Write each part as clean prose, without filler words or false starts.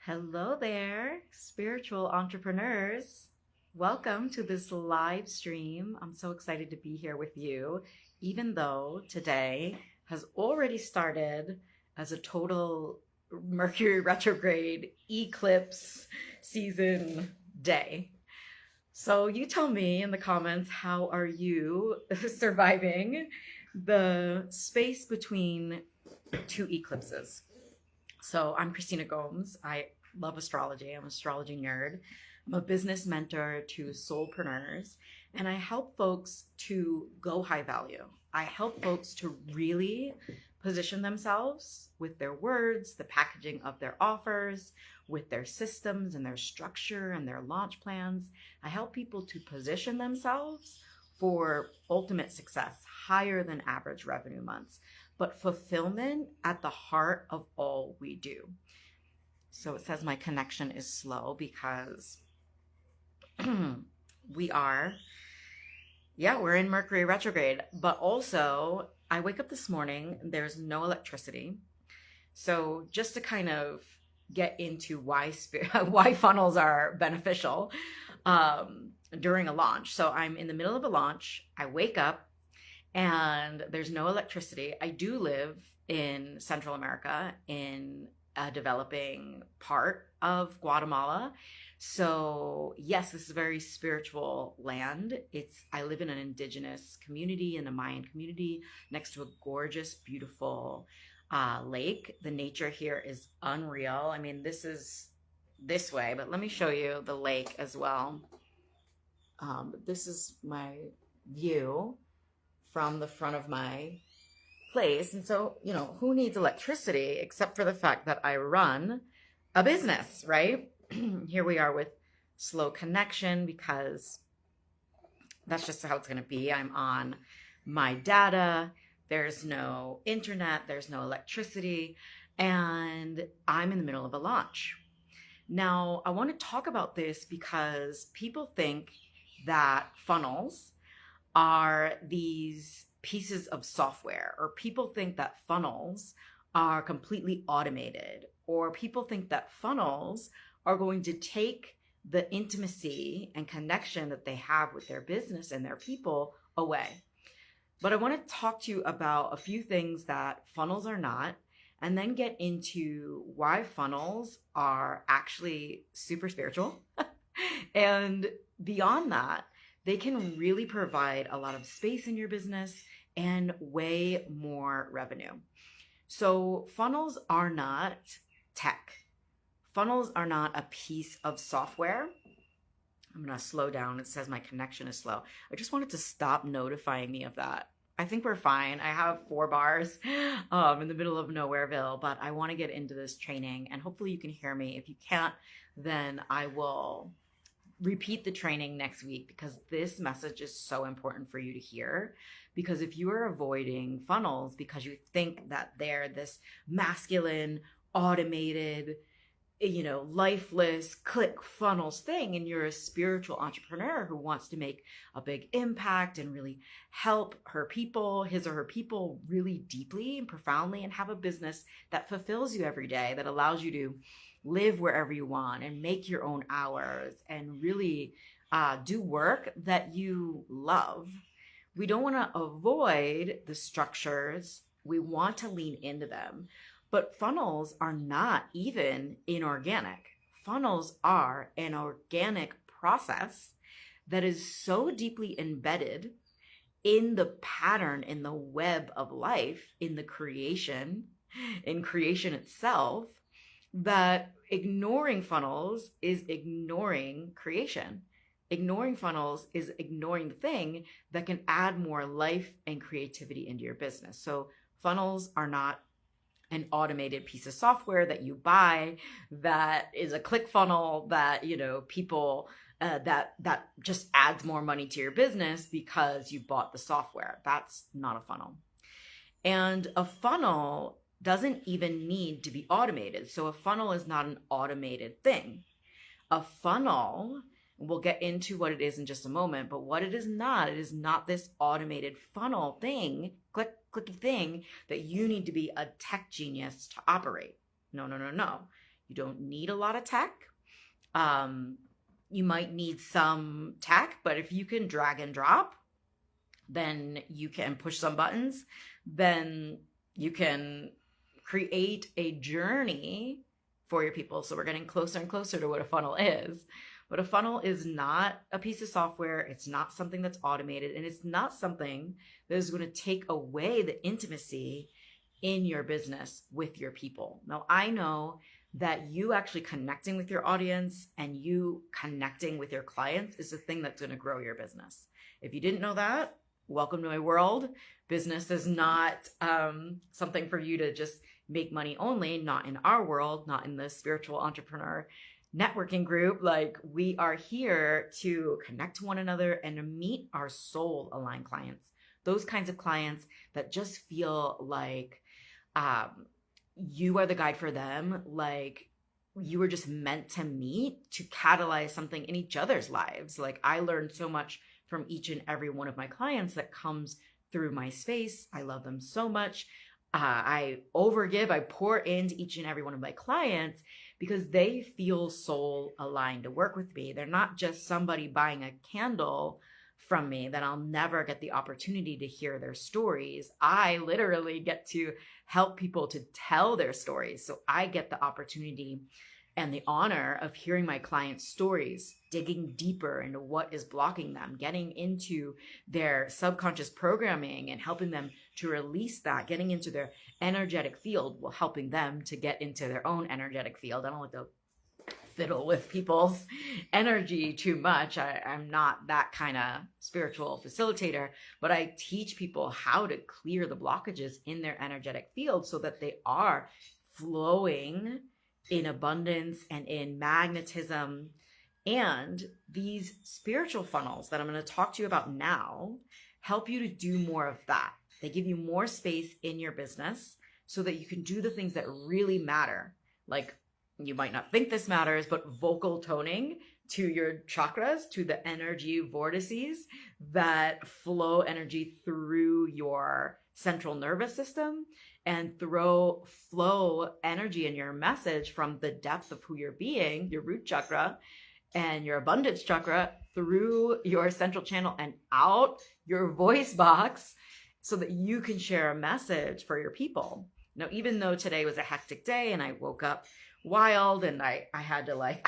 Hello there, spiritual entrepreneurs. Welcome to this live stream. I'm so excited to be here with you, even though today has already started as a total Mercury retrograde eclipse season day. So you tell me in the comments, how are you surviving the space between two eclipses? So I'm Christina Gomes. I love astrology. I'm an astrology nerd. I'm a business mentor to soulpreneurs, and I help folks to go high value. I help folks to really position themselves with their words, the packaging of their offers, with their systems and their structure and their launch plans. I help people to position themselves for ultimate success, higher than average revenue months, but fulfillment at the heart of all we do. So it says my connection is slow because we're in Mercury retrograde, but also I wake up this morning, there's no electricity. So just to kind of get into why funnels are beneficial during a launch. So I'm in the middle of a launch, I wake up, and there's no electricity. I do live in Central America in a developing part of Guatemala. So yes, this is a very spiritual land. I live in an indigenous community, in a Mayan community, next to a gorgeous, beautiful lake. The nature here is unreal. I mean, this is this way, but let me show you the lake as well. This is my view from the front of my place. And so, who needs electricity except for the fact that I run a business, right? Here we are with slow connection because that's just how it's going to be. I'm on my data. There's no internet. There's no electricity. And I'm in the middle of a launch. Now, I want to talk about this because people think that funnels are these pieces of software, or people think that funnels are completely automated, or people think that funnels are going to take the intimacy and connection that they have with their business and their people away. But I want to talk to you about a few things that funnels are not, and then get into why funnels are actually super spiritual. And beyond that, they can really provide a lot of space in your business and way more revenue. So funnels are not tech. Funnels are not a piece of software. I'm going to slow down. It says my connection is slow. I just wanted to stop notifying me of that. I think we're fine. I have 4 bars in the middle of Nowhereville, but I want to get into this training and hopefully you can hear me. If you can't, then I will repeat the training next week, because this message is so important for you to hear. Because if you are avoiding funnels because you think that they're this masculine, automated, lifeless click funnels thing, and you're a spiritual entrepreneur who wants to make a big impact and really help his or her people really deeply and profoundly, and have a business that fulfills you every day, that allows you to live wherever you want and make your own hours and really do work that you love. We don't want to avoid the structures. We want to lean into them. But funnels are not even inorganic. Funnels are an organic process that is so deeply embedded in the pattern, in the web of life, in creation itself, that ignoring funnels is ignoring creation. Ignoring funnels is ignoring the thing that can add more life and creativity into your business. So funnels are not an automated piece of software that you buy that is a click funnel that, people that just adds more money to your business because you bought the software. That's not a funnel. And a funnel doesn't even need to be automated. So a funnel is not an automated thing. A funnel, we'll get into what it is in just a moment, but what it is not this automated funnel thing, clicky thing that you need to be a tech genius to operate. No. You don't need a lot of tech. You might need some tech, but if you can drag and drop, then you can push some buttons, then you can create a journey for your people. So we're getting closer and closer to what a funnel is. But a funnel is not a piece of software. It's not something that's automated, and it's not something that is going to take away the intimacy in your business with your people. Now, I know that you actually connecting with your audience and you connecting with your clients is the thing that's going to grow your business. If you didn't know that, welcome to my world. Business is not something for you to just make money only, not in our world, not in the spiritual entrepreneur networking group. Like, we are here to connect to one another and to meet our soul aligned clients. Those kinds of clients that just feel like you are the guide for them, like you were just meant to meet to catalyze something in each other's lives. Like, I learned so much from each and every one of my clients that comes through my space. I love them so much. I overgive, I pour into each and every one of my clients because they feel soul aligned to work with me. They're not just somebody buying a candle from me that I'll never get the opportunity to hear their stories. I literally get to help people to tell their stories. So I get the opportunity and the honor of hearing my clients' stories, digging deeper into what is blocking them, getting into their subconscious programming and helping them to release that, getting into their energetic field while helping them to get into their own energetic field. I don't like to fiddle with people's energy too much. I'm not that kind of spiritual facilitator, but I teach people how to clear the blockages in their energetic field so that they are flowing in abundance and in magnetism. And these spiritual funnels that I'm going to talk to you about now help you to do more of that. They give you more space in your business so that you can do the things that really matter. Like, you might not think this matters, but vocal toning to your chakras, to the energy vortices that flow energy through your central nervous system and flow energy in your message from the depth of who you're being, your root chakra and your abundance chakra, through your central channel and out your voice box so that you can share a message for your people. Now, even though today was a hectic day and I woke up wild and I had to I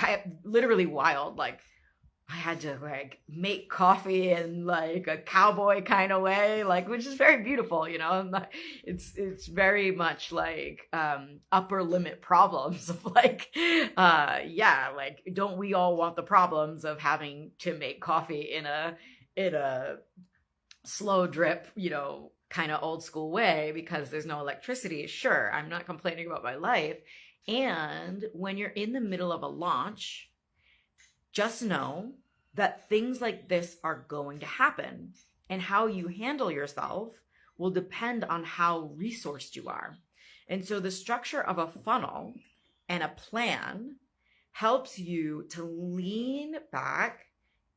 had to make coffee in like a cowboy kind of way, like, which is very beautiful, you know. It's very much like upper limit problems of like, don't we all want the problems of having to make coffee in a slow drip, you know, kind of old school way because there's no electricity? Sure, I'm not complaining about my life. And when you're in the middle of a launch, just know that things like this are going to happen, and how you handle yourself will depend on how resourced you are. And so the structure of a funnel and a plan helps you to lean back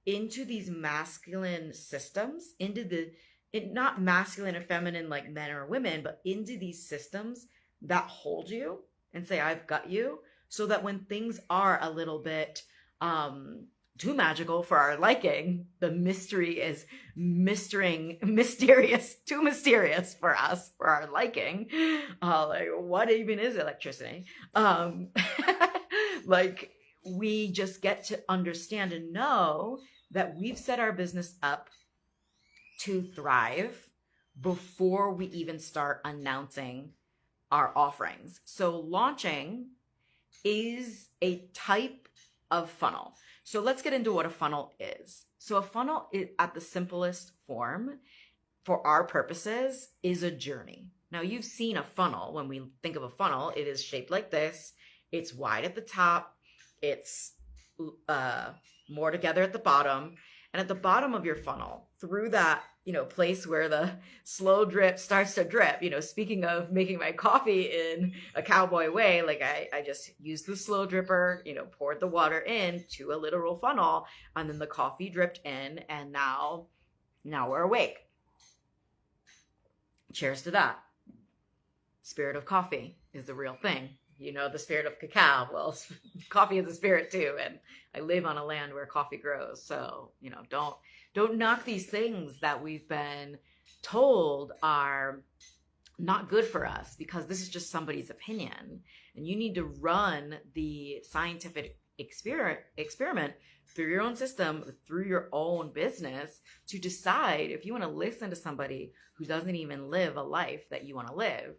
into these masculine systems, not masculine or feminine like men or women, but into these systems that hold you and say, I've got you, so that when things are a little bit too magical for our liking, the mystery is too mysterious for us, for our liking. Like, what even is electricity? Like, we just get to understand and know that we've set our business up to thrive before we even start announcing our offerings. So launching is a type of funnel. So let's get into what a funnel is. So a funnel is, at the simplest form, for our purposes, is a journey. Now, you've seen a funnel. When we think of a funnel, it is shaped like this. It's wide at the top. It's more together at the bottom. And at the bottom of your funnel, through that, you know, place where the slow drip starts to drip, you know, speaking of making my coffee in a cowboy way, like I just used the slow dripper, you know, poured the water in to a literal funnel, and then the coffee dripped in, and now we're awake. Cheers to that. Spirit of coffee is the real thing. the spirit of cacao. Well, coffee is a spirit too, and I live on a land where coffee grows. So, don't knock these things that we've been told are not good for us, because this is just somebody's opinion, and you need to run the scientific experiment through your own system, through your own business, to decide if you want to listen to somebody who doesn't even live a life that you want to live.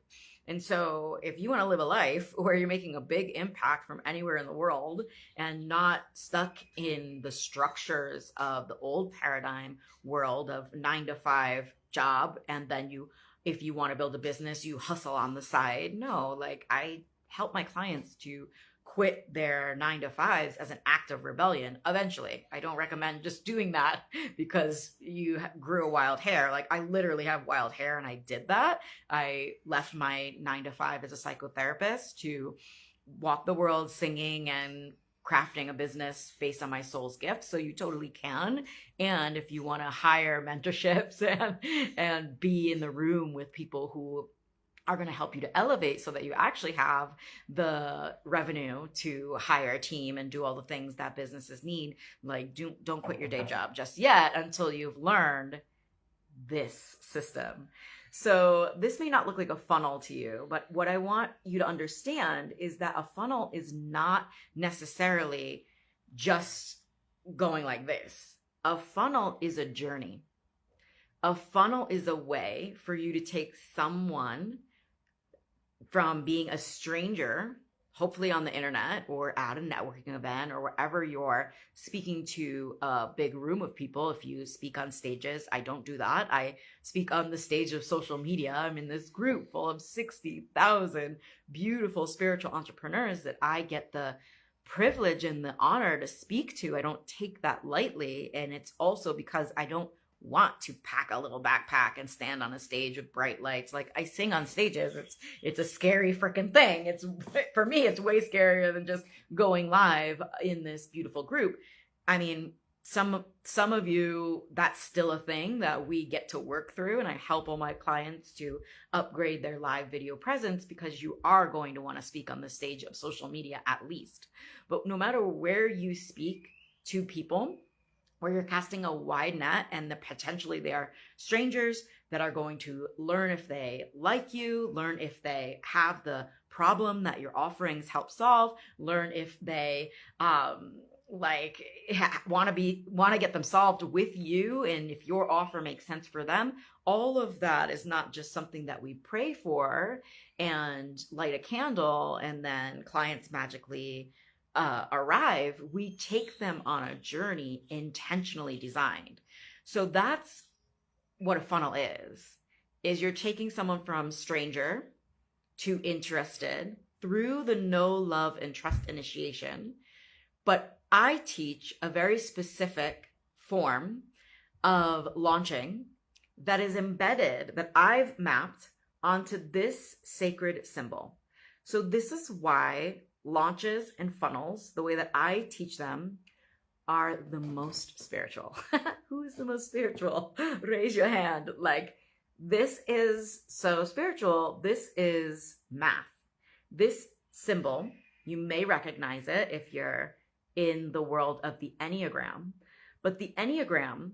And so if you want to live a life where you're making a big impact from anywhere in the world and not stuck in the structures of the old paradigm world of 9 to 5 job, and then if you want to build a business, you hustle on the side. No, like, I help my clients to quit their 9 to 5s as an act of rebellion eventually. I don't recommend just doing that because you grew a wild hair. Like, I literally have wild hair, and I did that. I left my 9 to 5 as a psychotherapist to walk the world singing and crafting a business based on my soul's gift. So you totally can. And if you want to hire mentorships and be in the room with people who are going to help you to elevate so that you actually have the revenue to hire a team and do all the things that businesses need, like, don't quit your day job just yet until you've learned this system. So this may not look like a funnel to you, but what I want you to understand is that a funnel is not necessarily just going like this. A funnel is a journey. A funnel is a way for you to take someone from being a stranger, hopefully on the internet or at a networking event or wherever you're speaking to a big room of people. If you speak on stages, I don't do that. I speak on the stage of social media. I'm in this group full of 60,000 beautiful spiritual entrepreneurs that I get the privilege and the honor to speak to. I don't take that lightly. And it's also because I don't want to pack a little backpack and stand on a stage with bright lights. Like, I sing on stages. It's a scary freaking thing. For me, it's way scarier than just going live in this beautiful group. I mean, some of you, that's still a thing that we get to work through, and I help all my clients to upgrade their live video presence, because you are going to want to speak on the stage of social media at least. But no matter where you speak to people, where you're casting a wide net, and potentially they are strangers that are going to learn if they like you, learn if they have the problem that your offerings help solve, learn if they want to get them solved with you, and if your offer makes sense for them. All of that is not just something that we pray for and light a candle and then clients magically arrive. We take them on a journey intentionally designed. So that's what a funnel is you're taking someone from stranger to interested through the know, love, and trust initiation. But I teach a very specific form of launching that is embedded, that I've mapped onto this sacred symbol. So this is why launches and funnels, the way that I teach them, are the most spiritual. Who is the most spiritual? Raise your hand. Like, this is so spiritual. This is math. This symbol, you may recognize it if you're in the world of the Enneagram, but the Enneagram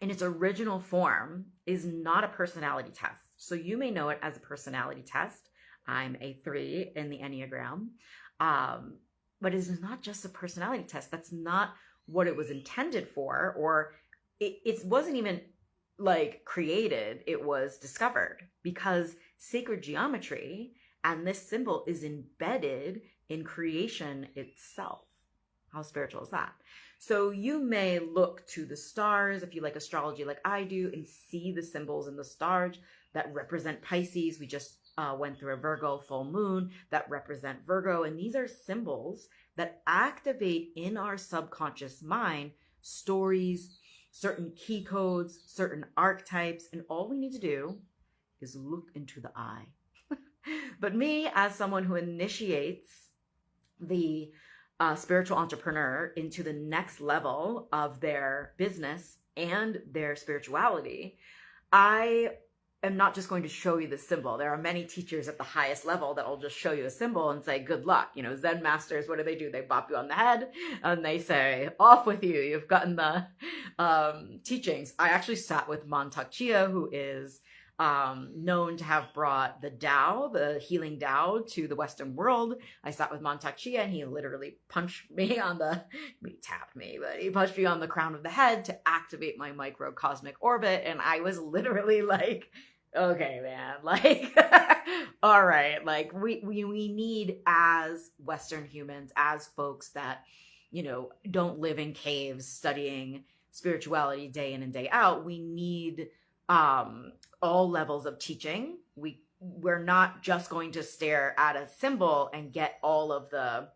in its original form is not a personality test. So you may know it as a personality test. I'm a 3 in the Enneagram. But it is not just a personality test. That's not what it was intended for, or it wasn't even like created. It was discovered because sacred geometry and this symbol is embedded in creation itself. How spiritual is that? So you may look to the stars, if you like astrology like I do, and see the symbols in the stars that represent Pisces. We just went through a Virgo full moon that represent Virgo. And these are symbols that activate in our subconscious mind stories, certain key codes, certain archetypes. And all we need to do is look into the eye. But me, as someone who initiates the spiritual entrepreneur into the next level of their business and their spirituality, I am not just going to show you the symbol. There are many teachers at the highest level that will just show you a symbol and say, good luck. You know, Zen masters, what do? They bop you on the head and they say, off with you. You've gotten the teachings. I actually sat with Mantak Chia, who is known to have brought the Tao, the healing Tao, to the Western world. I sat with Mantak Chia and he literally punched me on he tapped me, but he punched me on the crown of the head to activate my microcosmic orbit. And I was literally like, okay, man, like, all right, like we need, as Western humans, as folks that, you know, don't live in caves studying spirituality day in and day out, we need all levels of teaching. We're not just going to stare at a symbol and get all of the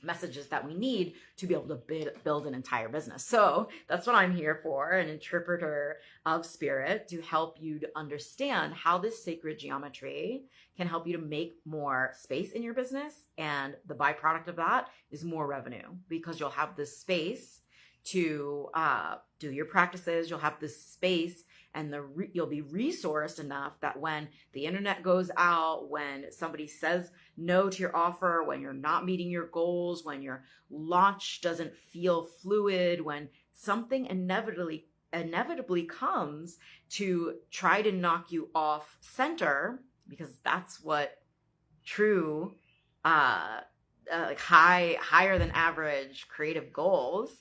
messages that we need to be able to build an entire business. So that's what I'm here for, an interpreter of spirit, to help you to understand how this sacred geometry can help you to make more space in your business. And the byproduct of that is more revenue, because you'll have this space to do your practices. You'll have this space and you'll be resourced enough that when the internet goes out, when somebody says no to your offer, when you're not meeting your goals, when your launch doesn't feel fluid, when something inevitably comes to try to knock you off center, because that's what true like higher than average creative goals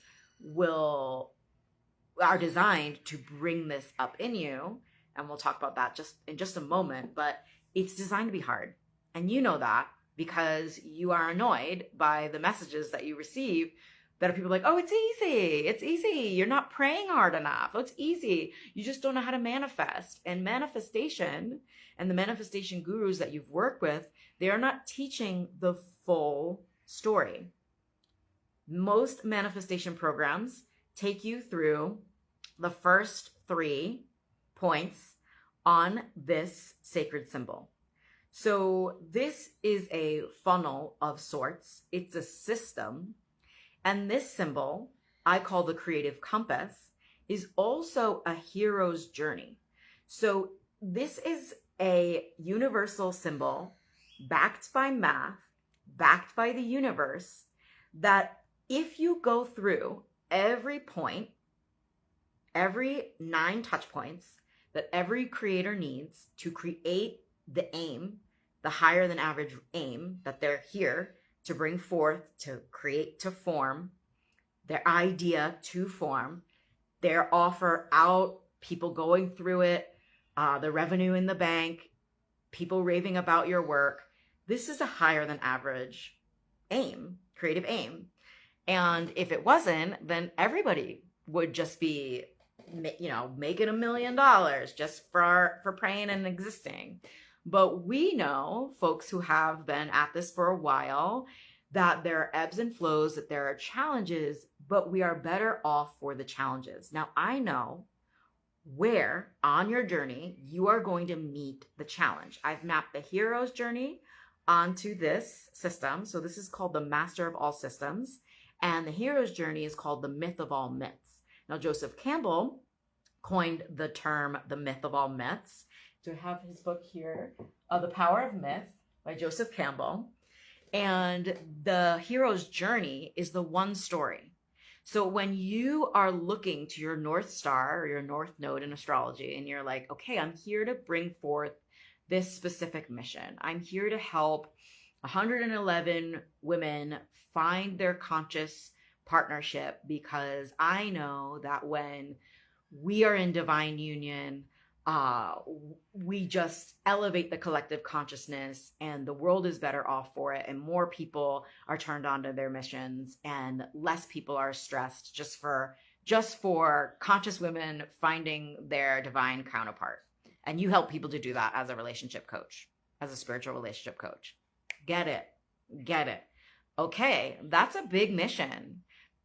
are designed to bring this up in you. And we'll talk about that in just a moment, but it's designed to be hard. And you know that because you are annoyed by the messages that you receive that are people like, oh, it's easy. It's easy. You're not praying hard enough. Oh, it's easy. You just don't know how to manifest. And manifestation and the manifestation gurus that you've worked with, they are not teaching the full story. Most manifestation programs take you through the first 3 points on this sacred symbol. So this is a funnel of sorts. It's a system. And this symbol, I call the creative compass, is also a hero's journey. So this is a universal symbol backed by math, backed by the universe, that if you go through every point, every 9 touch points that every creator needs to create the aim, the higher than average aim that they're here to bring forth, to create, to form, their idea to form, their offer out, people going through it, the revenue in the bank, people raving about your work. This is a higher than average aim, creative aim. And if it wasn't, then everybody would just be, you know, making $1 million just for praying and existing. But we know, folks who have been at this for a while, that there are ebbs and flows, that there are challenges, but we are better off for the challenges. Now, I know where on your journey you are going to meet the challenge. I've mapped the hero's journey onto this system. So this is called the Master of All Systems. And the hero's journey is called the Myth of All Myths. Now, Joseph Campbell coined the term the Myth of All Myths. So I have his book here, The Power of Myth by Joseph Campbell. And the hero's journey is the one story. So when you are looking to your North Star or your North Node in astrology, and you're like, okay, I'm here to bring forth this specific mission. I'm here to help 111 women find their conscious partnership, because I know that when we are in divine union, we just elevate the collective consciousness, and the world is better off for it, and more people are turned on to their missions, and less people are stressed just for conscious women finding their divine counterpart. And you help people to do that as a relationship coach, as a spiritual relationship coach. Get it. Okay, that's a big mission.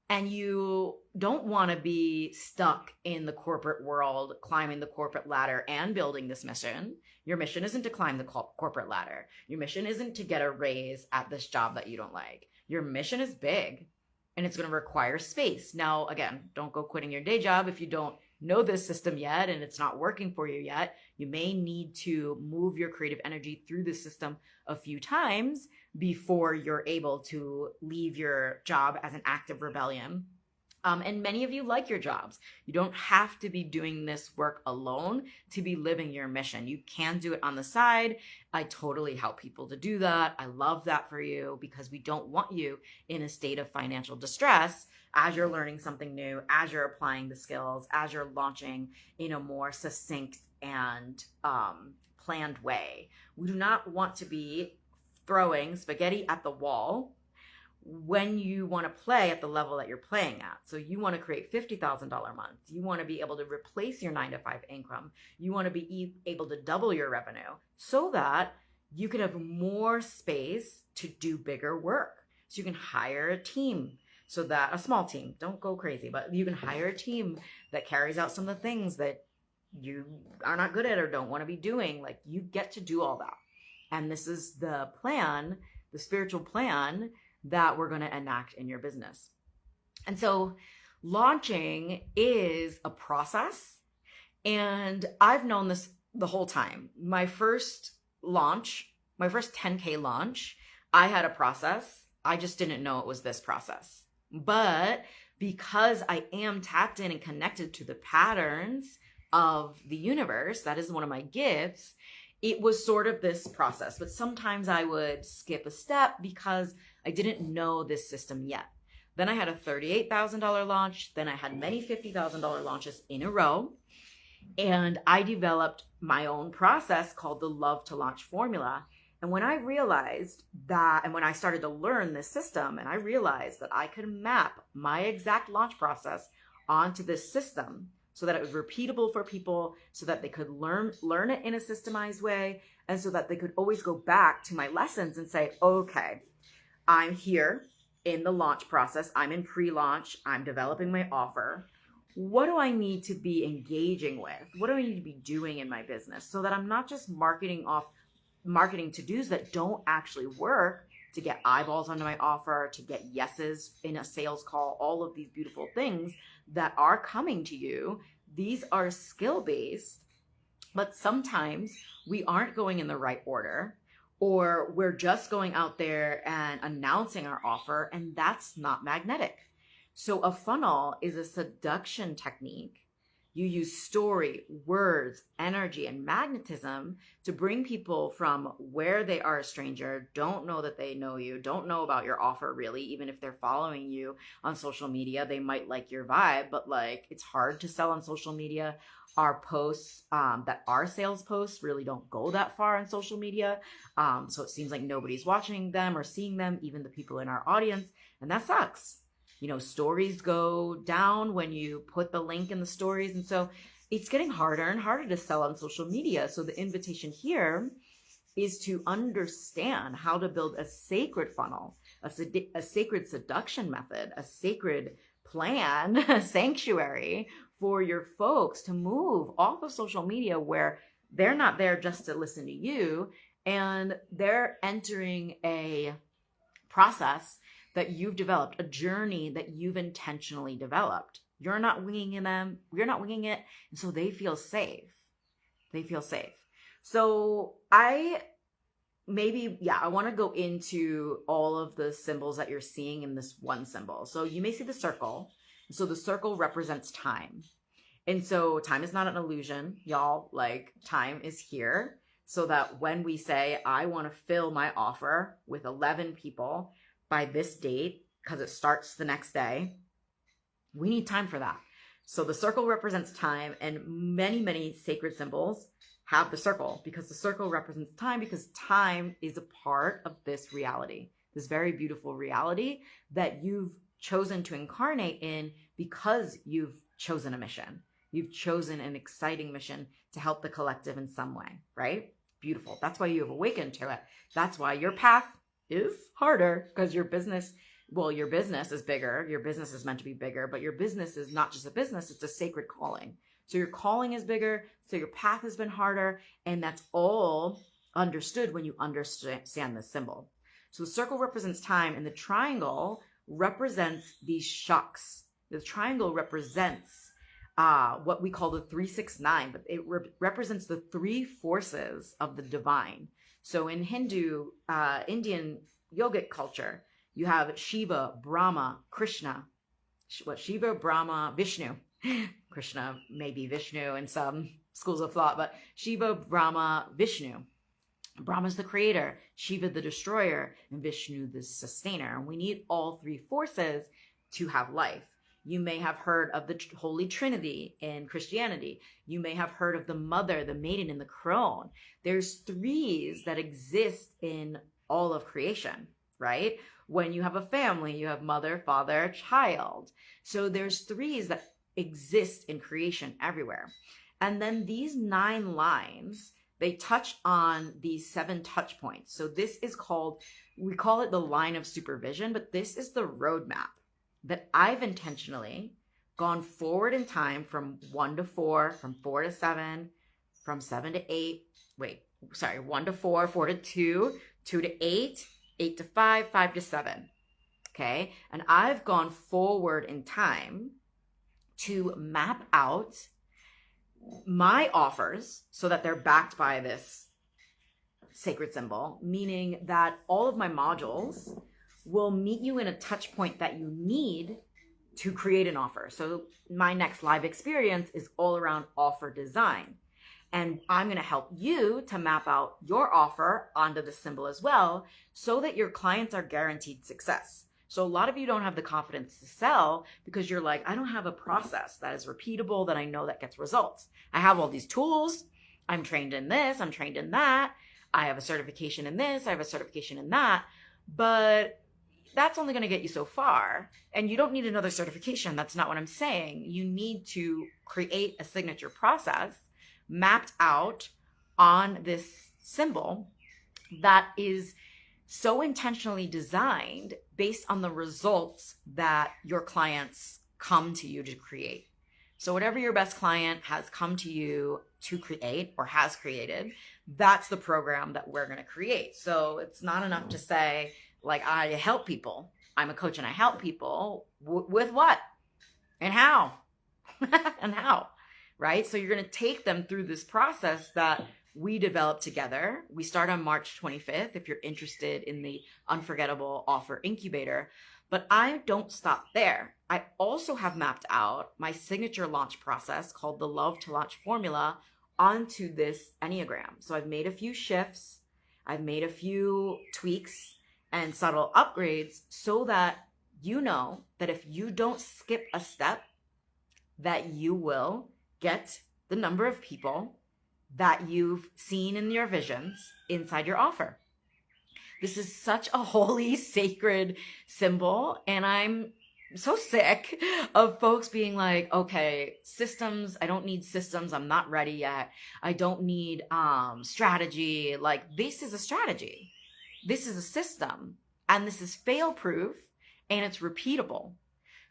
And you don't want to be stuck in the corporate world, climbing the corporate ladder and building this mission. Your mission isn't to climb the corporate ladder. Your mission isn't to get a raise at this job that you don't like. Your mission is big, and it's going to require space. Now, again, don't go quitting your day job if you don't know this system yet and it's not working for you yet, you may need to move your creative energy through the system a few times before you're able to leave your job as an act of rebellion. And many of you like your jobs. You don't have to be doing this work alone to be living your mission. You can do it on the side. I totally help people to do that. I love that for you, because we don't want you in a state of financial distress as you're learning something new, as you're applying the skills, as you're launching in a more succinct and planned way. We do not want to be throwing spaghetti at the wall when you want to play at the level that you're playing at. So you want to create $50,000 months. You want to be able to replace your 9-to-5 income. You want to be able to double your revenue so that you can have more space to do bigger work. So you can hire a team, so that a small team, don't go crazy, but you can hire a team that carries out some of the things that you are not good at or don't want to be doing. Like, you get to do all that. And this is the plan, the spiritual plan that we're going to enact in your business. And so launching is a process. And I've known this the whole time. My first launch, my first 10K launch, I had a process. I just didn't know it was this process. But because I am tapped in and connected to the patterns of the universe, that is one of my gifts, it was sort of this process. But sometimes I would skip a step because I didn't know this system yet. Then I had a $38,000 launch. Then I had many $50,000 launches in a row. And I developed my own process called the Love to Launch formula. And when I realized that, and when I started to learn this system, and I realized that I could map my exact launch process onto this system so that it was repeatable for people, so that they could learn it in a systemized way, and so that they could always go back to my lessons and say, okay, I'm here in the launch process. I'm in pre-launch. I'm developing my offer. What do I need to be engaging with? What do I need to be doing in my business so that I'm not just marketing to-dos that don't actually work to get eyeballs onto my offer, to get yeses in a sales call, all of these beautiful things that are coming to you. These are skill-based, but sometimes we aren't going in the right order, or we're just going out there and announcing our offer, and that's not magnetic. So a funnel is a seduction technique. You use story, words, energy, and magnetism to bring people from where they are a stranger, don't know that they know you, don't know about your offer really, even if they're following you on social media, they might like your vibe, but like, it's hard to sell on social media. Our posts that are sales posts really don't go that far on social media. So it seems like nobody's watching them or seeing them, even the people in our audience, and that sucks. You know, stories go down when you put the link in the stories. And so it's getting harder and harder to sell on social media. So the invitation here is to understand how to build a sacred funnel, a sacred seduction method, a sacred plan, a sanctuary for your folks to move off of social media, where they're not there just to listen to you, and they're entering a process that you've developed, a journey that you've intentionally developed. You're not winging them. You're not winging it. And so they feel safe. They feel safe. So I want to go into all of the symbols that you're seeing in this one symbol. So you may see the circle. So the circle represents time. And so time is not an illusion, y'all. Like, time is here, so that when we say, I want to fill my offer with 11 people by this date, because it starts the next day, we need time for that. So the circle represents time, and many, many sacred symbols have the circle, because the circle represents time, because time is a part of this reality, this very beautiful reality that you've chosen to incarnate in, because you've chosen a mission. You've chosen an exciting mission to help the collective in some way, right? Beautiful. That's why you have awakened to it. That's why your path is harder, because your business is bigger. Your business is meant to be bigger, but your business is not just a business, it's a sacred calling. So your calling is bigger, so your path has been harder, and that's all understood when you understand this symbol. So the circle represents time, and the triangle represents these shocks. The triangle represents what we call the 369, but it represents the three forces of the divine. So in Hindu, Indian yogic culture, you have Shiva, Brahma, Krishna. Shiva, Brahma, Vishnu. Krishna may be Vishnu in some schools of thought, but Shiva, Brahma, Vishnu. Brahma's the creator, Shiva the destroyer, and Vishnu the sustainer. And we need all three forces to have life. You may have heard of the Holy Trinity in Christianity. You may have heard of the mother, the maiden, and the crone. There's threes that exist in all of creation, right? When you have a family, you have mother, father, child. So there's threes that exist in creation everywhere. And then these 9 lines, they touch on these 7 touch points. So this is called, we call it the line of supervision, but this is the roadmap that I've intentionally gone forward in time from 1 to 4, from 4 to 7, from 7 to 8, 1 to 4, 4 to 2, 2 to 8, 8 to 5, 5 to 7. Okay. And I've gone forward in time to map out my offers so that they're backed by this sacred symbol, meaning that all of my modules will meet you in a touch point that you need to create an offer. So my next live experience is all around offer design. And I'm going to help you to map out your offer onto the symbol as well, so that your clients are guaranteed success. So a lot of you don't have the confidence to sell because you're like, I don't have a process that is repeatable, that I know that gets results. I have all these tools. I'm trained in this. I'm trained in that. I have a certification in this. I have a certification in that. But that's only going to get you so far. And you don't need another certification. That's not what I'm saying. You need to create a signature process mapped out on this symbol that is so intentionally designed based on the results that your clients come to you to create. So whatever your best client has come to you to create or has created, that's the program that we're going to create. So it's not enough to say, like, I help people. I'm a coach and I help people. With what? And how? And how? Right? So you're going to take them through this process that we developed together. We start on March 25th if you're interested in the Unforgettable Offer Incubator. But I don't stop there. I also have mapped out my signature launch process called the Love to Launch Formula onto this Enneagram. So I've made a few shifts. I've made a few tweaks and subtle upgrades so that you know that if you don't skip a step, that you will get the number of people that you've seen in your visions inside your offer. This is such a holy, sacred symbol. And I'm so sick of folks being like, okay, systems, I don't need systems. I'm not ready yet. I don't need strategy. Like, this is a strategy. This is a system. And this is fail-proof and it's repeatable.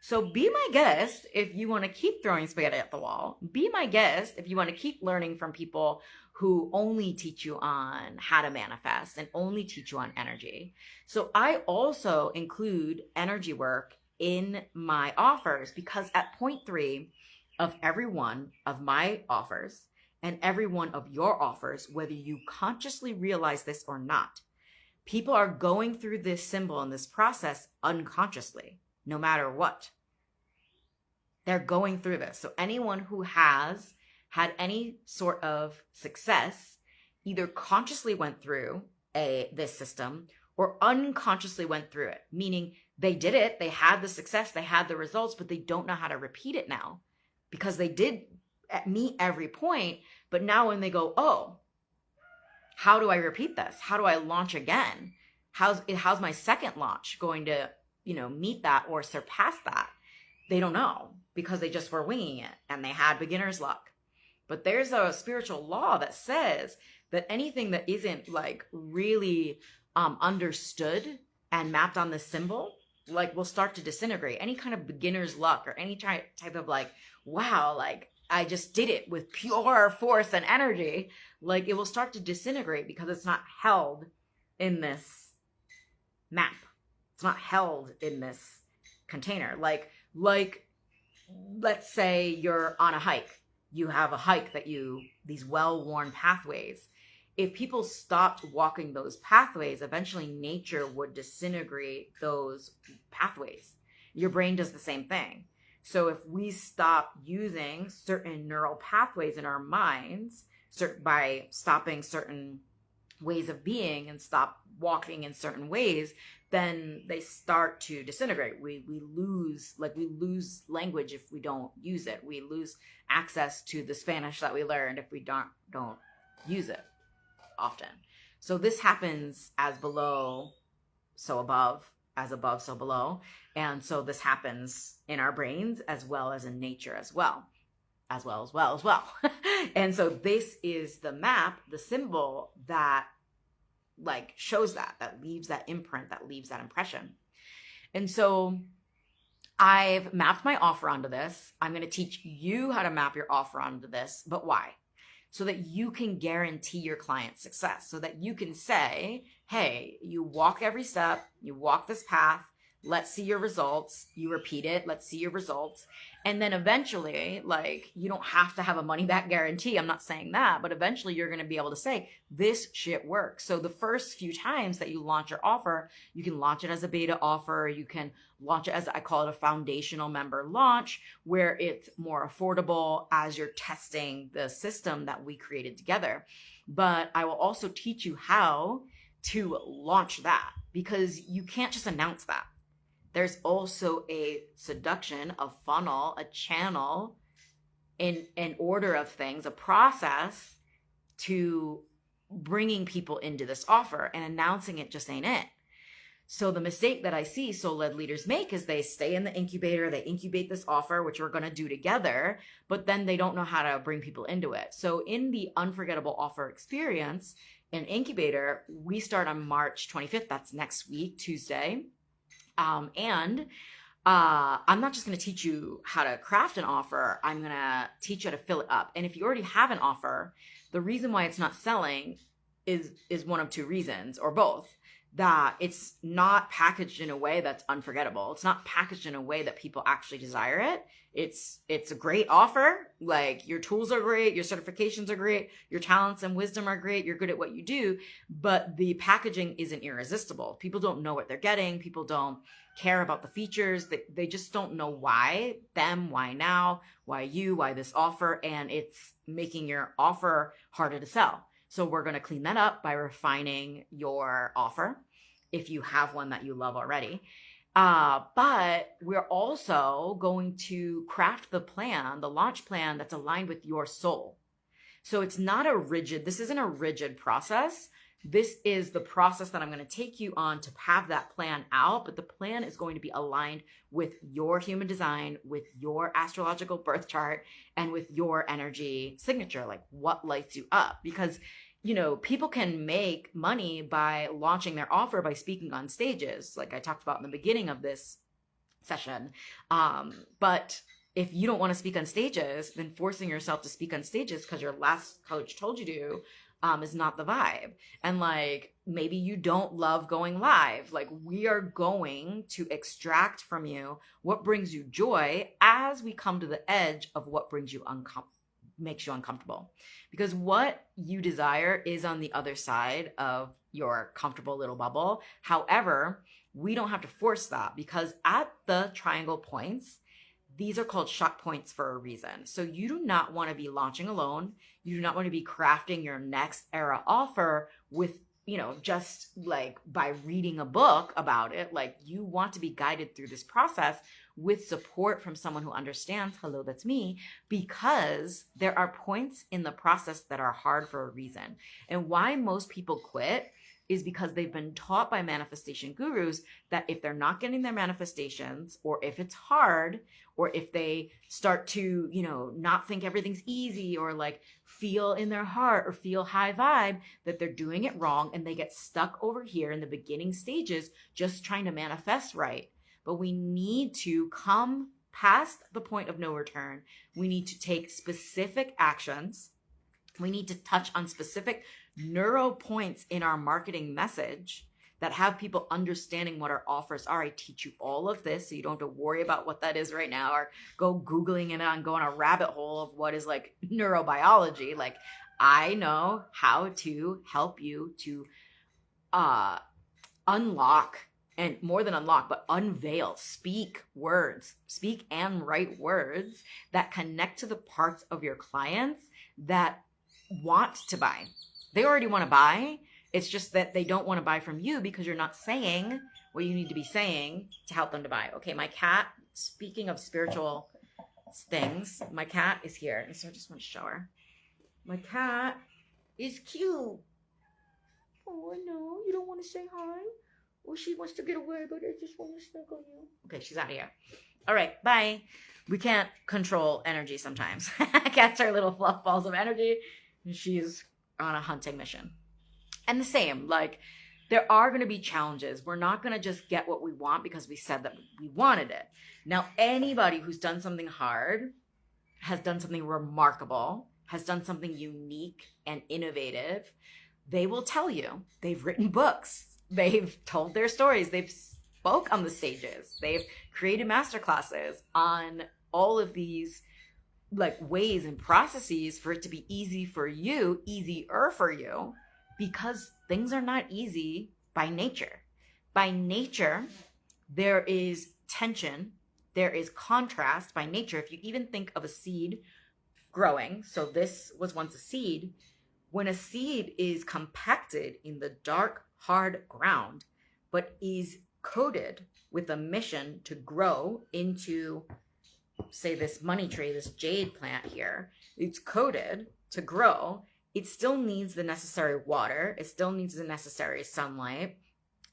So be my guest if you want to keep throwing spaghetti at the wall. Be my guest if you want to keep learning from people who only teach you on how to manifest and only teach you on energy. So I also include energy work in my offers because at point 3 of every one of my offers and every one of your offers, whether you consciously realize this or not, people are going through this symbol and this process unconsciously. No matter what, they're going through this. So anyone who has had any sort of success either consciously went through this system or unconsciously went through it, meaning they did it, they had the success, they had the results, but they don't know how to repeat it now because they did meet every point. But now when they go, oh, how do I repeat this? How do I launch again? How's my second launch going to meet that or surpass that? They don't know because they just were winging it and they had beginner's luck. But there's a spiritual law that says that anything that isn't like really understood and mapped on this symbol, like, will start to disintegrate. Any kind of beginner's luck or any type of like, wow, like I just did it with pure force and energy, like it will start to disintegrate because it's not held in this map. It's not held in this container. Like let's say you're on a hike. You have a hike these well-worn pathways. If people stopped walking those pathways, eventually nature would disintegrate those pathways. Your brain does the same thing. So if we stop using certain neural pathways in our minds by stopping certain ways of being and stop walking in certain ways, then they start to disintegrate. We lose language if we don't use it. We lose access to the Spanish that we learned if we don't use it often. So this happens as below, so above, as above, so below. And so this happens in our brains as well as in nature as well. And so this is the map, the symbol that like shows that leaves that imprint, that leaves that impression. And so I've mapped my offer onto this. I'm going to teach you how to map your offer onto this, but why? So that you can guarantee your client's success, so that you can say, hey, you walk every step, you walk this path, let's see your results. You repeat it, let's see your results. And then eventually, like, you don't have to have a money back guarantee. I'm not saying that, but eventually you're going to be able to say, this shit works. So the first few times that you launch your offer, you can launch it as a beta offer. You can launch it as, I call it a foundational member launch, where it's more affordable as you're testing the system that we created together. But I will also teach you how to launch that, because you can't just announce that. There's also a seduction, a funnel, a channel, an order of things, a process to bringing people into this offer, and announcing it just ain't it. So the mistake that I see soul-led leaders make is they stay in the incubator, they incubate this offer, which we're going to do together, but then they don't know how to bring people into it. So in the Unforgettable Offer Experience, an incubator, we start on March 25th. That's next week, Tuesday. I'm not just going to teach you how to craft an offer. I'm going to teach you how to fill it up. And if you already have an offer, the reason why it's not selling is one of two reasons, or both. That it's not packaged in a way that's unforgettable. It's not packaged in a way that people actually desire it. It's a great offer. Like, your tools are great, your certifications are great, your talents and wisdom are great, you're good at what you do, but the packaging isn't irresistible. People don't know what they're getting. People don't care about the features. They just don't know why them, why now, why you, why this offer, and it's making your offer harder to sell. So we're going to clean that up by refining your offer if you have one that you love already. But we're also going to craft the plan, the launch plan that's aligned with your soul. So this isn't a rigid process. This is the process that I'm going to take you on to have that plan out. But the plan is going to be aligned with your human design, with your astrological birth chart, and with your energy signature, like what lights you up. Because, people can make money by launching their offer by speaking on stages, like I talked about in the beginning of this session. But if you don't want to speak on stages, then forcing yourself to speak on stages because your last coach told you to, is not the vibe. And like, maybe you don't love going live. Like, we are going to extract from you what brings you joy as we come to the edge of what brings you makes you uncomfortable, because what you desire is on the other side of your comfortable little bubble. However, we don't have to force that, because at the triangle points, these are called shot points for a reason. So you do not want to be launching alone. You do not want to be crafting your next era offer with, just like by reading a book about it. Like, you want to be guided through this process with support from someone who understands, hello, that's me, because there are points in the process that are hard for a reason. And why most people quit is because they've been taught by manifestation gurus that if they're not getting their manifestations, or if it's hard, or if they start to, not think everything's easy, or like feel in their heart or feel high vibe, that they're doing it wrong, and they get stuck over here in the beginning stages just trying to manifest right. But we need to come past the point of no return. We need to take specific actions. We need to touch on specific neuro points in our marketing message that have people understanding what our offers are. I teach you all of this so you don't have to worry about what that is right now, or go Googling it and go on a rabbit hole of what is like neurobiology. Like, I know how to help you to unlock, and more than unlock, but unveil, speak and write words that connect to the parts of your clients that want to buy. They already want to buy. It's just that they don't want to buy from you because you're not saying what you need to be saying to help them to buy. Okay, my cat, speaking of spiritual things, my cat is here. So I just want to show her. My cat is cute. Oh, no, you don't want to say hi? Well, she wants to get away, but I just want to snuggle you. Okay, she's out of here. All right, bye. We can't control energy sometimes. Cats are little fluff balls of energy. And she's on a hunting mission. And the same, like, there are going to be challenges. We're not going to just get what we want because we said that we wanted it. Now, anybody who's done something hard, has done something remarkable, has done something unique and innovative, they will tell you. They've written books. They've told their stories. They've spoke on the stages. They've created masterclasses on all of these like ways and processes for it to be easy for you, easier for you, because things are not easy by nature. By nature, there is tension. There is contrast by nature. If you even think of a seed growing, so this was once a seed. When a seed is compacted in the dark, hard ground, but is coated with a mission to grow into, say, this money tree, this jade plant here, it's coated to grow. It still needs the necessary water. It still needs the necessary sunlight.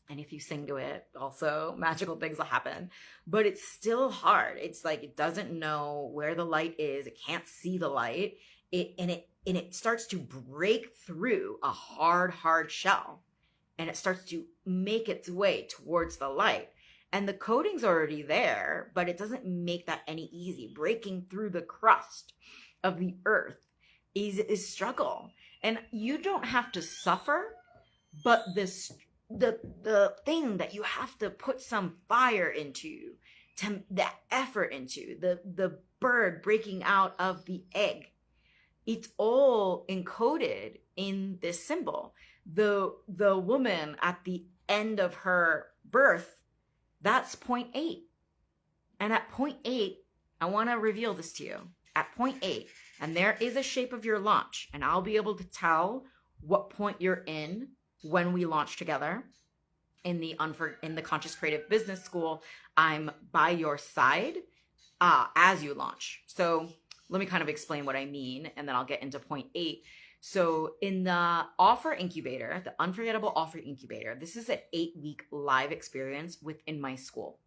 And if you sing to it, also magical things will happen. But it's still hard. It's like it doesn't know where the light is. It can't see the light. It starts to break through a hard shell. And it starts to make its way towards the light. And the coating's already there, but it doesn't make that any easy. Breaking through the crust of the earth is struggle. And you don't have to suffer, but the thing that you have to put some fire into, that effort into, the bird breaking out of the egg, it's all encoded in this symbol. The woman at the end of her birth, that's point 8. And at point 8, I want to reveal this to you. At point 8, and there is a shape of your launch, and I'll be able to tell what point you're in when we launch together. In the Conscious Creative Business School, I'm by your side as you launch. So let me kind of explain what I mean, and then I'll get into point 8. So in the offer incubator, the Unforgettable Offer Incubator, this is an 8-week live experience within my school.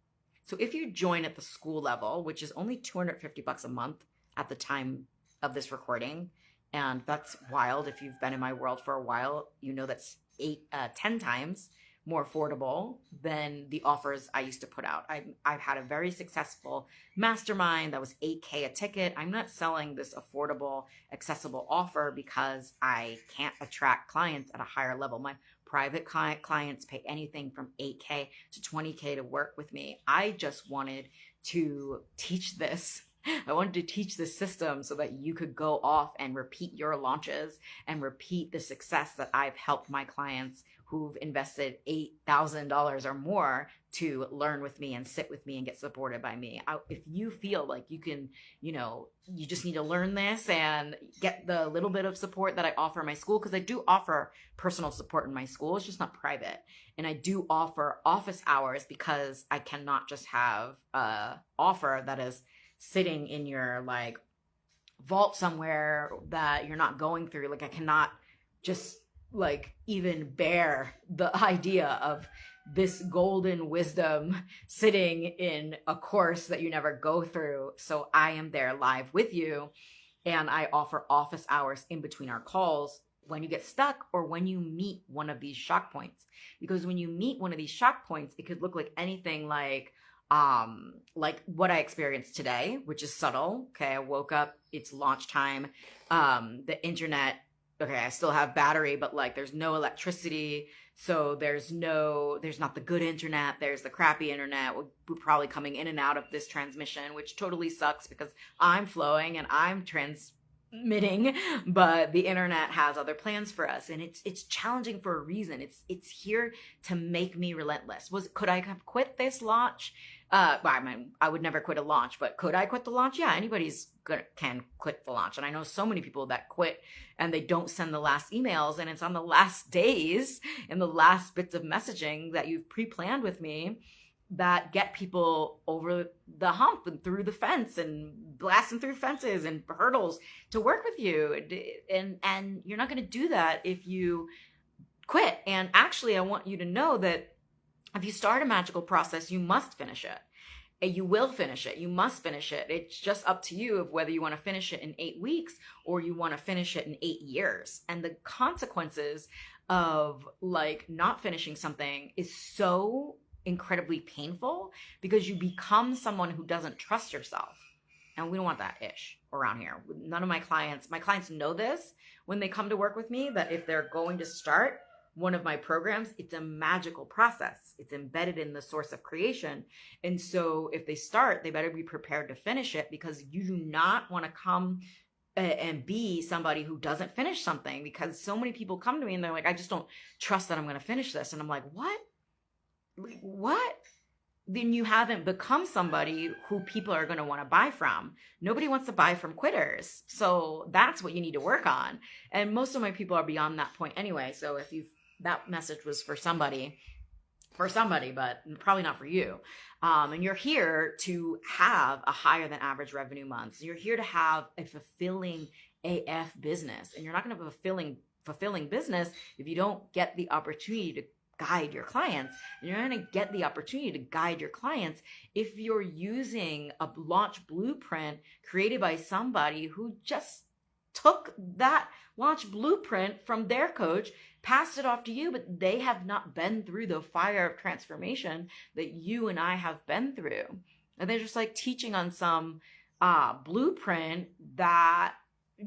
So if you join at the school level, which is only $250 a month at the time of this recording, and that's wild. If you've been in my world for a while, you know that's 10 times more affordable than the offers I used to put out. I've had a very successful mastermind that was $8K a ticket. I'm not selling this affordable, accessible offer because I can't attract clients at a higher level. My private clients pay anything from $8K to $20K to work with me. I just wanted to teach this. I wanted to teach this system so that you could go off and repeat your launches and repeat the success that I've helped my clients who've invested $8,000 or more to learn with me and sit with me and get supported by me. If you feel like you can, you just need to learn this and get the little bit of support that I offer in my school, because I do offer personal support in my school. It's just not private. And I do offer office hours because I cannot just have a offer that is sitting in your like vault somewhere that you're not going through. Like I cannot just like even bear the idea of this golden wisdom sitting in a course that you never go through. So I am there live with you, and I offer office hours in between our calls when you get stuck or when you meet one of these shock points. Because when you meet one of these shock points, it could look like anything like what I experienced today, which is subtle. Okay, I woke up, it's launch time, the internet, okay, I still have battery, but like there's no electricity. So there's not the good internet. There's the crappy internet. We're probably coming in and out of this transmission, which totally sucks because I'm flowing and I'm transmitting, but the internet has other plans for us, and it's challenging for a reason. It's here to make me relentless. Could I have quit this launch? Well, I mean, I would never quit a launch, but could I quit the launch? Yeah, can quit the launch. And I know so many people that quit and they don't send the last emails, and it's on the last days and the last bits of messaging that you've pre-planned with me that get people over the hump and through the fence and blasting through fences and hurdles to work with you. And you're not going to do that if you quit. And actually, I want you to know that if you start a magical process, you must finish it. And you will finish it. You must finish it. It's just up to you of whether you want to finish it in 8 weeks or you want to finish it in 8 years. And the consequences of like not finishing something is so incredibly painful because you become someone who doesn't trust yourself. And we don't want that ish around here. None of my clients know this when they come to work with me, that if they're going to start one of my programs, it's a magical process. It's embedded in the source of creation. And so if they start, they better be prepared to finish it, because you do not want to come and be somebody who doesn't finish something, because so many people come to me and they're like, I just don't trust that I'm going to finish this. And I'm like, what? Then you haven't become somebody who people are going to want to buy from. Nobody wants to buy from quitters. So that's what you need to work on. And most of my people are beyond that point anyway. So if that message was for somebody, but probably not for you. And you're here to have a higher than average revenue month. So you're here to have a fulfilling AF business. And you're not going to have a fulfilling business if you don't get the opportunity to guide your clients. And you're going to get the opportunity to guide your clients if you're using a launch blueprint created by somebody who just took that launch blueprint from their coach, passed it off to you, but they have not been through the fire of transformation that you and I have been through. And they're just like teaching on some blueprint that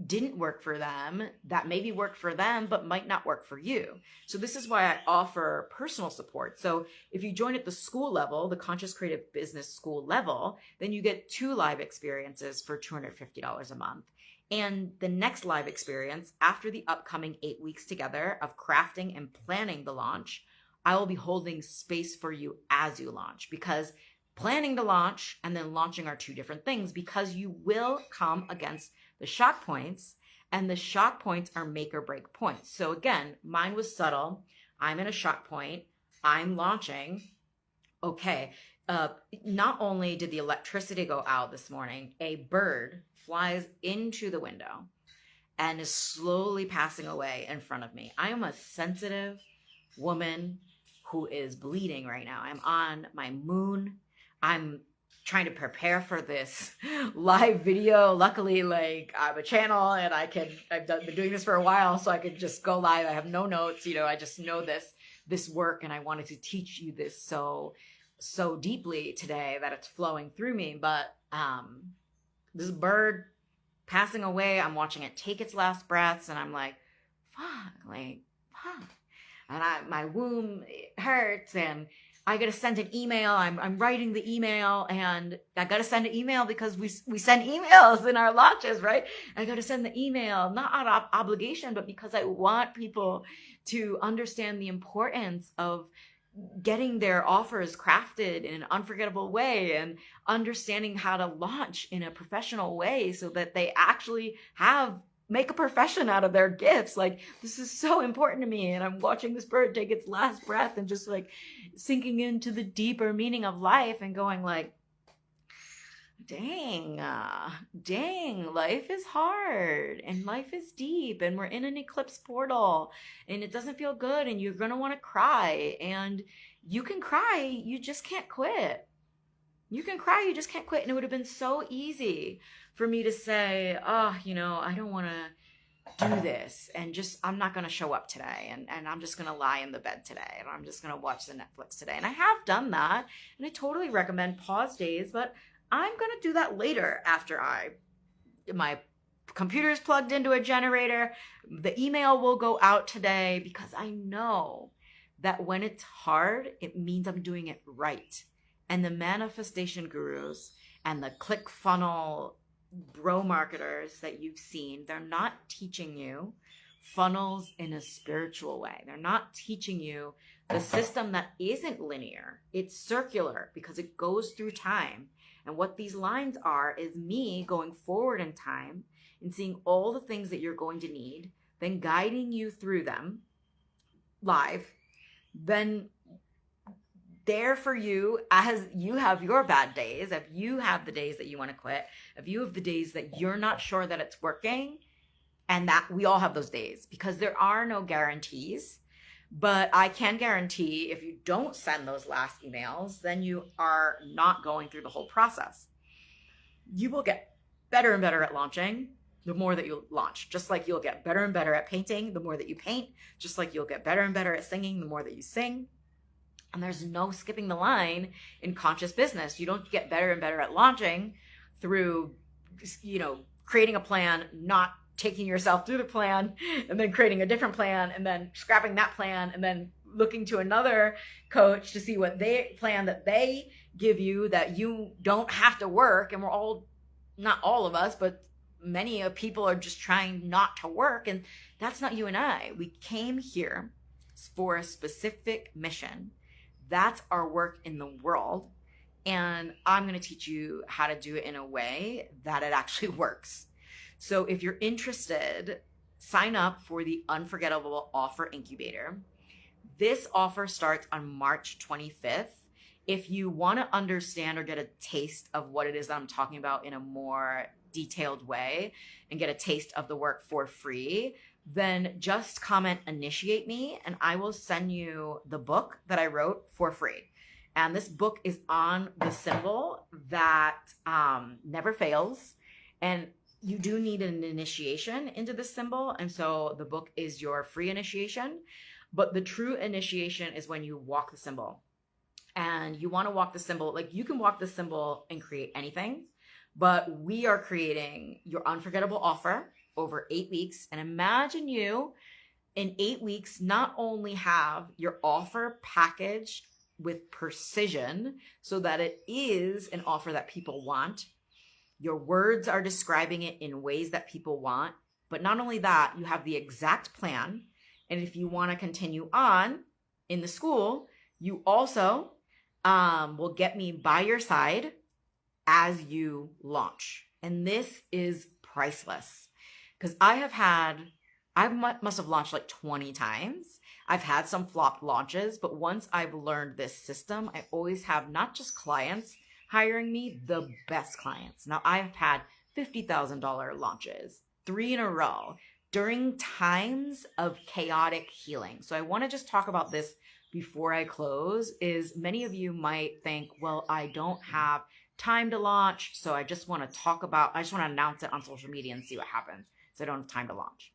didn't work for them, that maybe worked for them, but might not work for you. So this is why I offer personal support. So if you join at the school level, the Conscious Creative Business School level, then you get 2 live experiences for $250 a month. And the next live experience after the upcoming 8 weeks together of crafting and planning the launch, I will be holding space for you as you launch, because planning the launch and then launching are 2 different things, because you will come against the shock points, and the shock points are make or break points. So again, mine was subtle. I'm in a shock point. I'm launching. Okay. Not only did the electricity go out this morning, a bird flies into the window and is slowly passing away in front of me. I am a sensitive woman who is bleeding right now. I'm on my moon. I'm trying to prepare for this live video. Luckily, like, I have a channel and been doing this for a while, so I could just go live. I have no notes, I just know this work, and I wanted to teach you this so deeply today that it's flowing through me. But this bird passing away, I'm watching it take its last breaths, and I'm like, fuck. And my womb hurts, and I got to send an email. I'm writing the email, and I got to send an email because we send emails in our launches, right? I got to send the email, not out of obligation, but because I want people to understand the importance of getting their offers crafted in an unforgettable way and understanding how to launch in a professional way so that they actually make a profession out of their gifts. Like, this is so important to me. And I'm watching this bird take its last breath and just like sinking into the deeper meaning of life and going like, dang, life is hard and life is deep, and we're in an eclipse portal and it doesn't feel good, and you're going to want to cry, and you can cry. You just can't quit. You can cry. You just can't quit. And it would have been so easy for me to say, I don't want to do this, and I'm not going to show up today, and I'm just going to lie in the bed today, and I'm just going to watch the Netflix today. And I have done that, and I totally recommend pause days, but I'm going to do that later after my computer is plugged into a generator. The email will go out today, because I know that when it's hard, it means I'm doing it right. And the manifestation gurus and the click funnel bro marketers that you've seen, they're not teaching you funnels in a spiritual way. They're not teaching you the system that isn't linear. It's circular because it goes through time. And what these lines are is me going forward in time and seeing all the things that you're going to need, then guiding you through them live, then there for you as you have your bad days, if you have the days that you want to quit, if you have the days that you're not sure that it's working, and that we all have those days because there are no guarantees. But I can guarantee if you don't send those last emails, then you are not going through the whole process. You will get better and better at launching the more that you launch, just like you'll get better and better at painting the more that you paint, just like you'll get better and better at singing the more that you sing. And there's no skipping the line in conscious business. You don't get better and better at launching through, creating a plan, not taking yourself through the plan, and then creating a different plan, and then scrapping that plan, and then looking to another coach to see what they plan that they give you that you don't have to work. And we're all, not all of us, but many people are just trying not to work. And that's not you and I. We came here for a specific mission. That's our work in the world. And I'm going to teach you how to do it in a way that it actually works. So if you're interested, sign up for the Unforgettable Offer Incubator. This offer starts on March 25th. If you want to understand or get a taste of what it is that I'm talking about in a more detailed way and get a taste of the work for free, then just comment initiate me and I will send you the book that I wrote for free. And this book is on the symbol that never fails. And you do need an initiation into this symbol. And so the book is your free initiation. But the true initiation is when you walk the symbol. And you want to walk the symbol, like you can walk the symbol and create anything. But we are creating your unforgettable offer over 8 weeks. And imagine you in 8 weeks not only have your offer packaged with precision so that it is an offer that people want. Your words are describing it in ways that people want. But not only that, you have the exact plan. And if you want to continue on in the school, you also will get me by your side as you launch. And this is priceless because I must have launched like 20 times. I've had some flop launches, but once I've learned this system, I always have not just clients hiring me, the best clients. Now I've had $50,000 launches, 3 in a row during times of chaotic healing. So I want to just talk about this before I close. Is many of you might think, well, I don't have time to launch. So I just want to announce it on social media and see what happens. So I don't have time to launch.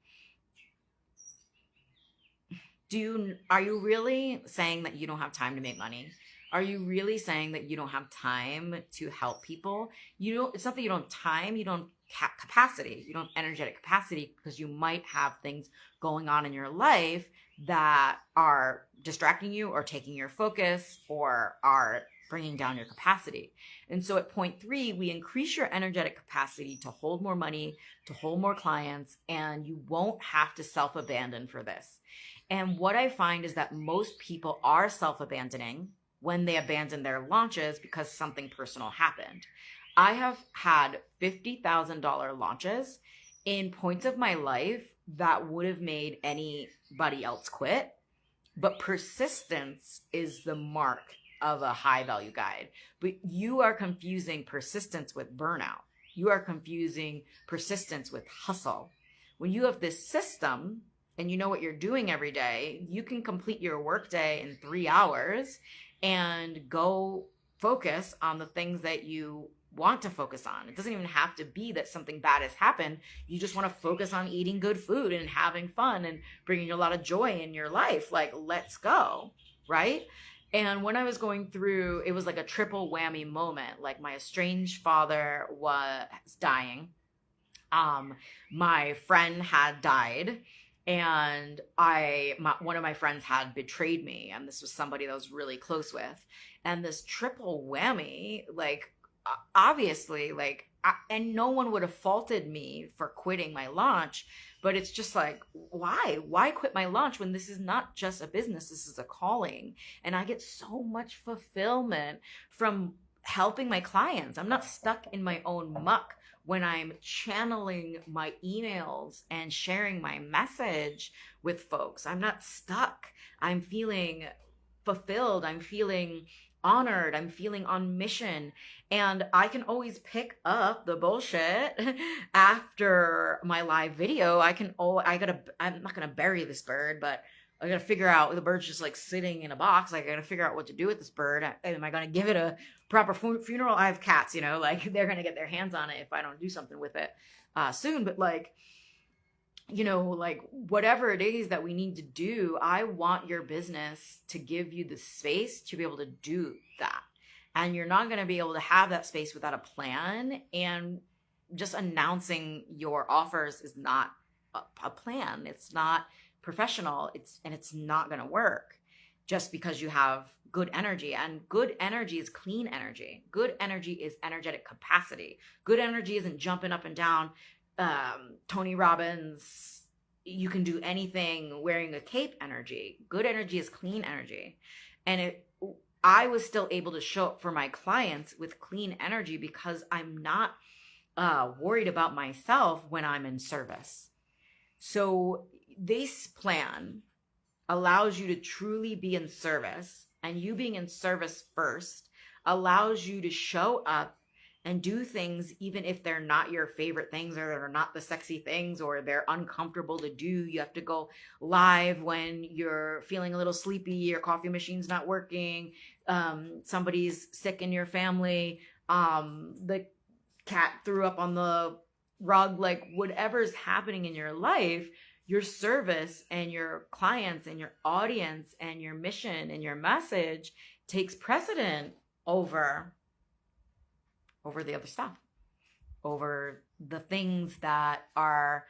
Are you really saying that you don't have time to make money? Are you really saying that you don't have time to help people? It's not that you don't have time, you don't have capacity. You don't have energetic capacity because you might have things going on in your life that are distracting you or taking your focus or are bringing down your capacity. And so at point 3, we increase your energetic capacity to hold more money, to hold more clients, and you won't have to self-abandon for this. And what I find is that most people are self-abandoning when they abandon their launches because something personal happened. I have had $50,000 launches in points of my life that would have made anybody else quit. But persistence is the mark of a high value guide. But you are confusing persistence with burnout. You are confusing persistence with hustle. When you have this system and you know what you're doing every day, you can complete your workday in 3 hours and go focus on the things that you want to focus on. It doesn't even have to be that something bad has happened. You just want to focus on eating good food and having fun and bringing a lot of joy in your life. Like, let's go, right? And when I was going through, it was like a triple whammy moment. Like my estranged father was dying. My friend had died. And one of my friends had betrayed me, and this was somebody that I was really close with. And this triple whammy, like, obviously, like, and no one would have faulted me for quitting my launch, but it's just like, why quit my launch when this is not just a business, this is a calling, and I get so much fulfillment from helping my clients. I'm not stuck in my own muck when I'm channeling my emails and sharing my message with folks. I'm not stuck. I'm feeling fulfilled. I'm feeling honored. I'm feeling on mission. And I can always pick up the bullshit after my live video. I'm not going to bury this bird, but I got to figure out, the bird's just like sitting in a box. Like, I got to figure out what to do with this bird. Am I going to give it a proper funeral? I have cats, like, they're going to get their hands on it if I don't do something with it soon. But like, like, whatever it is that we need to do, I want your business to give you the space to be able to do that. And you're not going to be able to have that space without a plan. And just announcing your offers is not a plan. It's not professional. It's not going to work just because you have good energy. And good energy is clean energy. Good energy is energetic capacity. Good energy isn't jumping up and down. Tony Robbins, you can do anything wearing a cape energy. Good energy is clean energy. And I was still able to show up for my clients with clean energy because I'm not worried about myself when I'm in service. So this plan allows you to truly be in service, and you being in service first allows you to show up and do things even if they're not your favorite things, or they're not the sexy things, or they're uncomfortable to do. You have to go live when you're feeling a little sleepy, your coffee machine's not working, somebody's sick in your family, the cat threw up on the rug, like, whatever's happening in your life, your service and your clients and your audience and your mission and your message takes precedent over the other stuff, over the things that are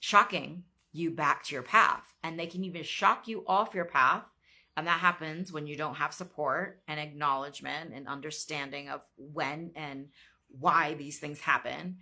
shocking you back to your path. And they can even shock you off your path. And that happens when you don't have support and acknowledgement and understanding of when and why these things happen.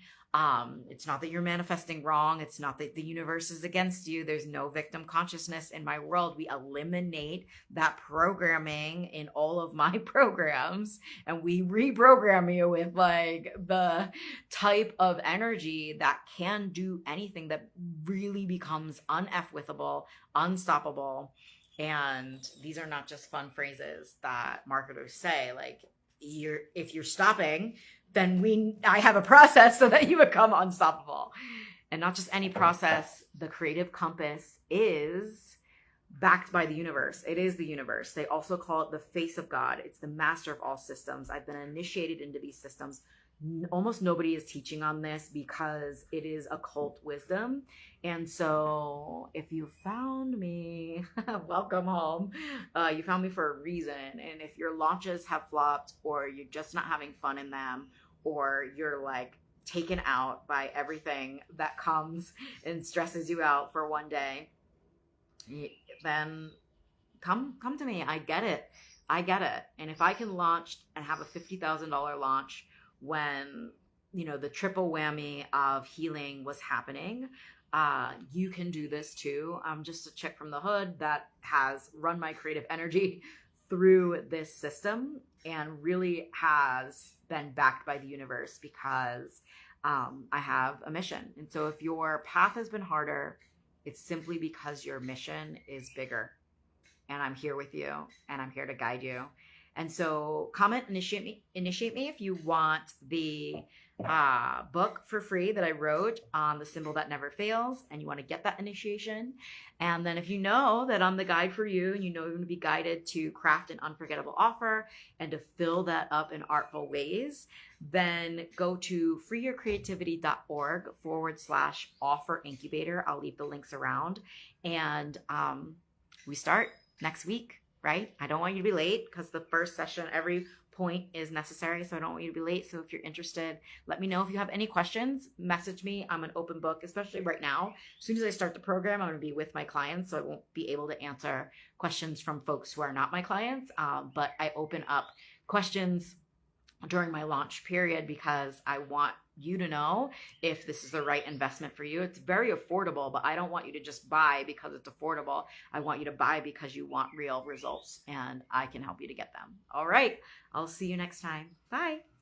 It's not that you're manifesting wrong. It's not that the universe is against you. There's no victim consciousness in my world. We eliminate that programming in all of my programs, and we reprogram you with like the type of energy that can do anything, that really becomes un-F-withable, unstoppable. And these are not just fun phrases that marketers say. Like, if you're stopping, then I have a process so that you become unstoppable. And not just any process. The creative compass is backed by the universe. It is the universe. They also call it the face of God. It's the master of all systems. I've been initiated into these systems. Almost nobody is teaching on this because it is occult wisdom. And so if you found me, welcome home. You found me for a reason. And if your launches have flopped, or you're just not having fun in them, or you're like taken out by everything that comes and stresses you out for one day, then come to me. I get it. And if I can launch and have a $50,000 launch when, the triple whammy of healing was happening, you can do this too. I'm just a chick from the hood that has run my creative energy through this system and really has been backed by the universe because I have a mission. And so if your path has been harder, it's simply because your mission is bigger. And I'm here with you, and I'm here to guide you. And so comment, initiate me if you want the book for free that I wrote on the symbol that never fails, and you want to get that initiation. And then if you know that I'm the guide for you, and you're going to be guided to craft an unforgettable offer and to fill that up in artful ways, then go to freeyourcreativity.org/offer incubator. I'll leave the links around. And we start next week, right? I don't want you to be late because the first session, every point is necessary, so I don't want you to be late. So if you're interested, let me know. If you have any questions, message me. I'm an open book, especially right now. As soon as I start the program, I'm going to be with my clients, so I won't be able to answer questions from folks who are not my clients. But I open up questions during my launch period because I want you to know if this is the right investment for you. It's very affordable, but I don't want you to just buy because it's affordable. I want you to buy because you want real results, and I can help you to get them. All right. I'll see you next time. Bye.